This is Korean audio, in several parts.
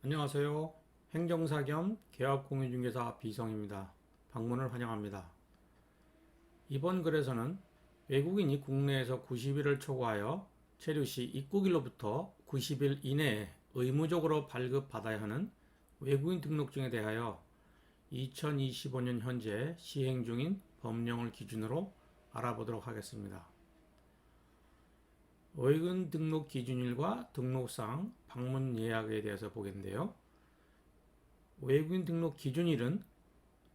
안녕하세요. 행정사 겸 개업공인중개사 비성입니다. 방문을 환영합니다. 이번 글에서는 외국인이 국내에서 90일을 초과하여 체류 시 입국일로부터 90일 이내에 의무적으로 발급받아야 하는 외국인 등록증에 대하여 2025년 현재 시행 중인 법령을 기준으로 알아보도록 하겠습니다. 외국인 등록 기준일과 등록상, 방문 예약에 대해서 보겠는데요. 외국인 등록 기준일은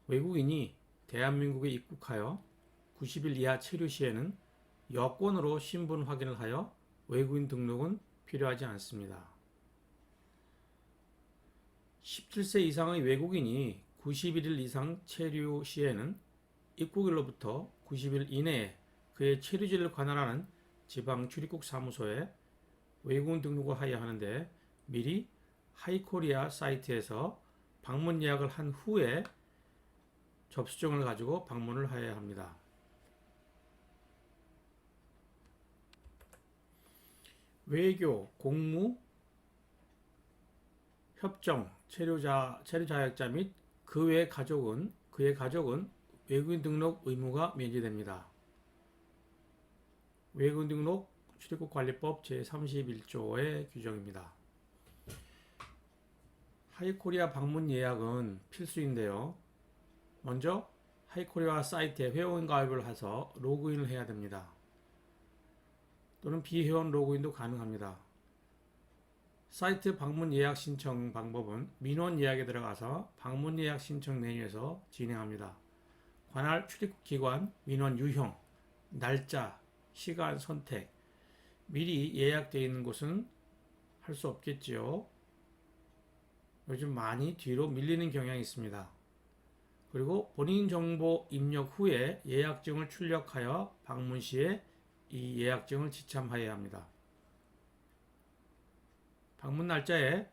외국인이 대한민국에 입국하여 90일 이하 체류 시에는 여권으로 신분 확인을 하여 외국인 등록은 필요하지 않습니다. 17세 이상의 외국인이 91일 이상 체류 시에는 입국일로부터 90일 이내에 그의 체류지를 관할하는 지방 출입국 사무소에 외국인 등록을 하여야 하는데 미리 하이코리아 사이트에서 방문 예약을 한 후에 접수증을 가지고 방문을 해야 합니다. 외교, 공무, 협정, 체류 자격자 및 그의 가족은 외국인 등록 의무가 면제됩니다. 외국인 등록 출입국관리법 제31조의 규정입니다. 하이코리아 방문 예약은 필수인데요. 먼저 하이코리아 사이트에 회원 가입을 해서 로그인을 해야 됩니다. 또는 비회원 로그인도 가능합니다. 사이트 방문 예약 신청 방법은 민원 예약에 들어가서 방문 예약 신청 메뉴에서 진행합니다. 관할 출입국 기관, 민원 유형, 날짜, 시간 선택, 미리 예약되어 있는 곳은 할 수 없겠지요. 요즘 많이 뒤로 밀리는 경향이 있습니다. 그리고 본인 정보 입력 후에 예약증을 출력하여 방문 시에 이 예약증을 지참하여야 합니다. 방문 날짜에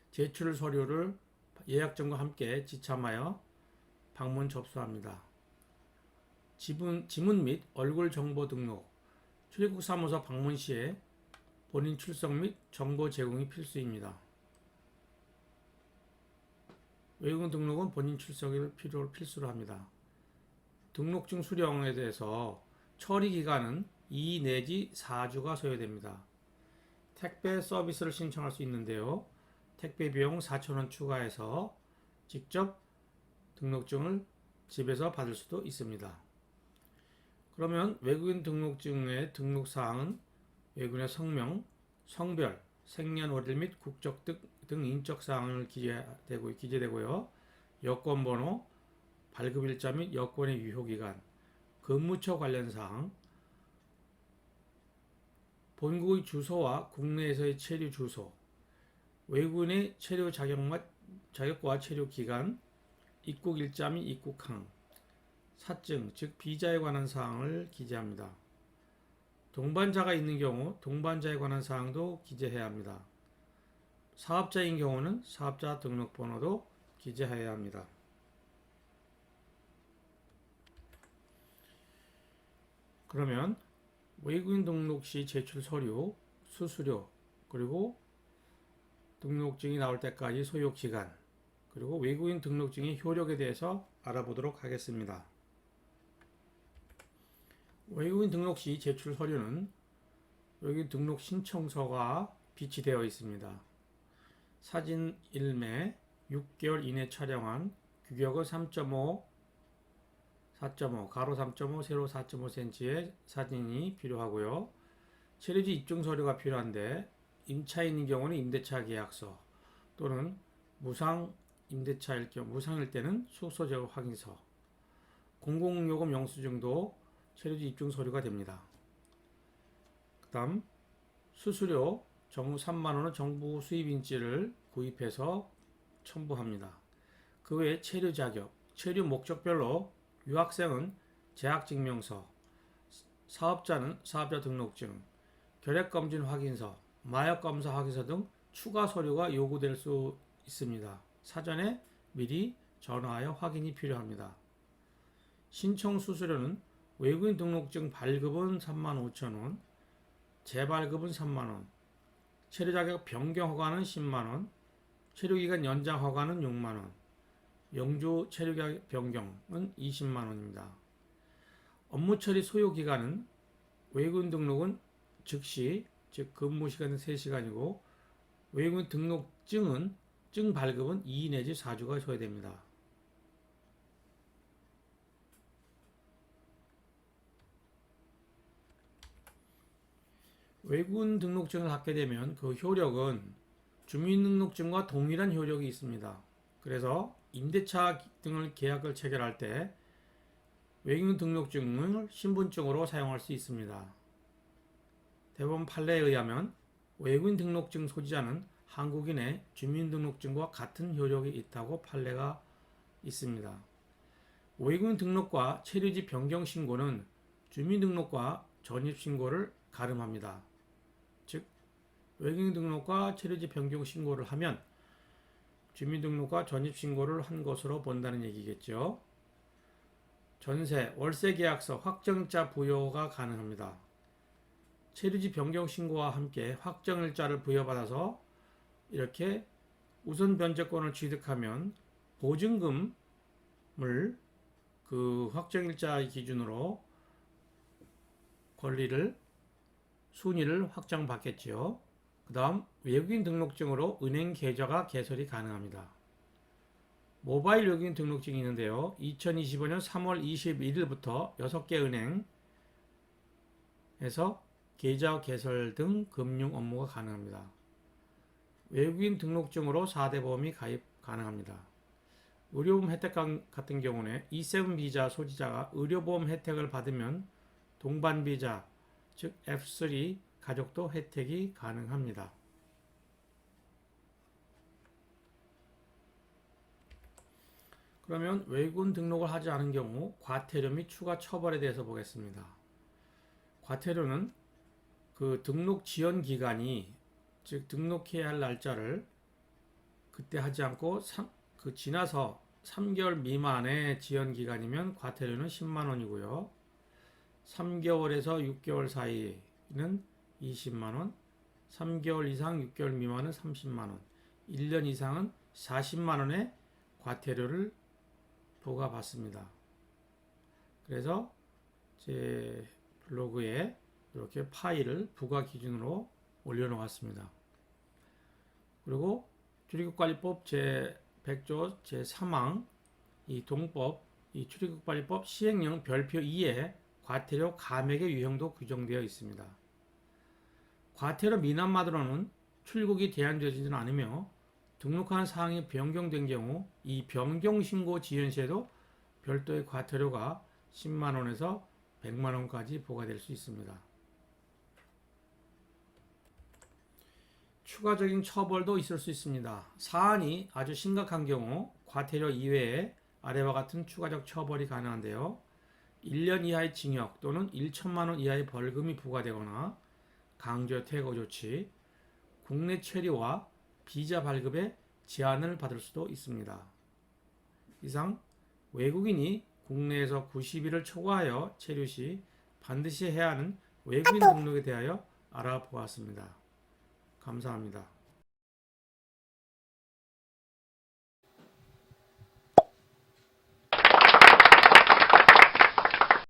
제출 서류를 예약증과 함께 지참하여 방문 접수합니다. 지문 및 얼굴 정보 등록, 출입국 사무소 방문 시에 본인 출석 및 정보 제공이 필수입니다. 외국인 등록은 본인 출석을 필수로 합니다. 등록증 수령에 대해서 처리 기간은 2 내지 4주가 소요됩니다. 택배 서비스를 신청할 수 있는데요. 택배 비용 4,000원 추가해서 직접 등록증을 집에서 받을 수도 있습니다. 그러면 외국인 등록증의 등록사항은 외국인의 성명, 성별, 생년월일 및 국적 등 인적사항을 기재되고요. 여권번호, 발급일자 및 여권의 유효기간, 근무처 관련 사항, 본국의 주소와 국내에서의 체류 주소, 외국인의 체류 자격과 체류 기간, 입국일자 및 입국항, 사증, 즉 비자에 관한 사항을 기재합니다. 동반자가 있는 경우 동반자에 관한 사항도 기재해야 합니다. 사업자인 경우는 사업자 등록번호도 기재해야 합니다. 그러면 외국인 등록 시 제출 서류, 수수료, 그리고 등록증이 나올 때까지 소요 기간, 그리고 외국인 등록증의 효력에 대해서 알아보도록 하겠습니다. 외국인 등록 시 제출 서류는 외국인 등록 신청서가 비치되어 있습니다. 사진 1매, 6개월 이내 촬영한 규격은 3.5, 4.5, 가로 3.5, 세로 4.5cm의 사진이 필요하고요. 체류지 입증 서류가 필요한데 임차인인 경우는 임대차 계약서 또는 무상일 때는 숙소 제거 확인서, 공공요금 영수증도 체류지 입증 서류가 됩니다. 그 다음 수수료 3만원은 정부 수입인지를 구입해서 첨부합니다. 그 외에 체류 자격, 체류 목적별로 유학생은 재학증명서, 사업자는 사업자 등록증, 결핵검진 확인서, 마약검사 확인서 등 추가 서류가 요구될 수 있습니다. 사전에 미리 전화하여 확인이 필요합니다. 신청 수수료는 외국인 등록증 발급은 35,000원, 재발급은 3만원, 체류 자격 변경 허가는 10만 원, 체류 기간 연장 허가는 6만 원, 영주 체류 자격 변경은 20만 원입니다. 업무 처리 소요 기간은 외국인 등록은 즉시, 즉 근무 시간은 3시간이고 외국인 등록증은 증 발급은 2 내지 4주가 소요됩니다. 외국인 등록증을 갖게 되면 그 효력은 주민등록증과 동일한 효력이 있습니다. 그래서 임대차 등을 계약을 체결할 때 외국인 등록증을 신분증으로 사용할 수 있습니다. 대법원 판례에 의하면 외국인 등록증 소지자는 한국인의 주민등록증과 같은 효력이 있다고 판례가 있습니다. 외국인 등록과 체류지 변경 신고는 주민등록과 전입신고를 가름합니다. 즉, 외국인 등록과 체류지 변경 신고를 하면 주민등록과 전입신고를 한 것으로 본다는 얘기겠죠. 전세, 월세 계약서, 확정일자 부여가 가능합니다. 체류지 변경 신고와 함께 확정일자를 부여받아서 이렇게 우선 변제권을 취득하면 보증금을 그 확정일자 기준으로 권리를 순위를 확정받겠지요. 그 다음 외국인 등록증으로 은행 계좌가 개설이 가능합니다. 모바일 외국인 등록증이 있는데요. 2025년 3월 21일부터 6개 은행에서 계좌 개설 등 금융 업무가 가능합니다. 외국인 등록증으로 4대 보험이 가입 가능합니다. 의료보험 혜택 같은 경우는 E7 비자 소지자가 의료보험 혜택을 받으면 동반 비자, 즉 F3 가족도 혜택이 가능합니다. 그러면 외국인 등록을 하지 않은 경우 과태료 및 추가 처벌에 대해서 보겠습니다. 과태료는 그 등록 지연 기간이, 즉 등록해야 할 날짜를 그때 하지 않고 지나서 3개월 미만의 지연 기간이면 과태료는 10만 원이고요. 3개월에서 6개월 사이는 20만 원, 3개월 이상 6개월 미만은 30만 원, 1년 이상은 40만 원의 과태료를 부과받습니다. 그래서 제 블로그에 이렇게 파일을 부과 기준으로 올려놓았습니다. 그리고 출입국관리법 제100조 제3항 이 동법 이 출입국관리법 시행령 별표 2에 과태료 감액의 유형도 규정되어 있습니다. 과태료 미납만으로는 출국이 대안되지는 않으며 등록한 사항이 변경된 경우 이 변경신고 지연 시에도 별도의 과태료가 10만 원에서 100만 원까지 부과될 수 있습니다. 추가적인 처벌도 있을 수 있습니다. 사안이 아주 심각한 경우 과태료 이외에 아래와 같은 추가적 처벌이 가능한데요. 1년 이하의 징역 또는 1천만 원 이하의 벌금이 부과되거나 강제 퇴거 조치, 국내 체류와 비자 발급에 제한을 받을 수도 있습니다. 이상 외국인이 국내에서 90일을 초과하여 체류 시 반드시 해야 하는 외국인 등록에 대하여 알아보았습니다. 감사합니다.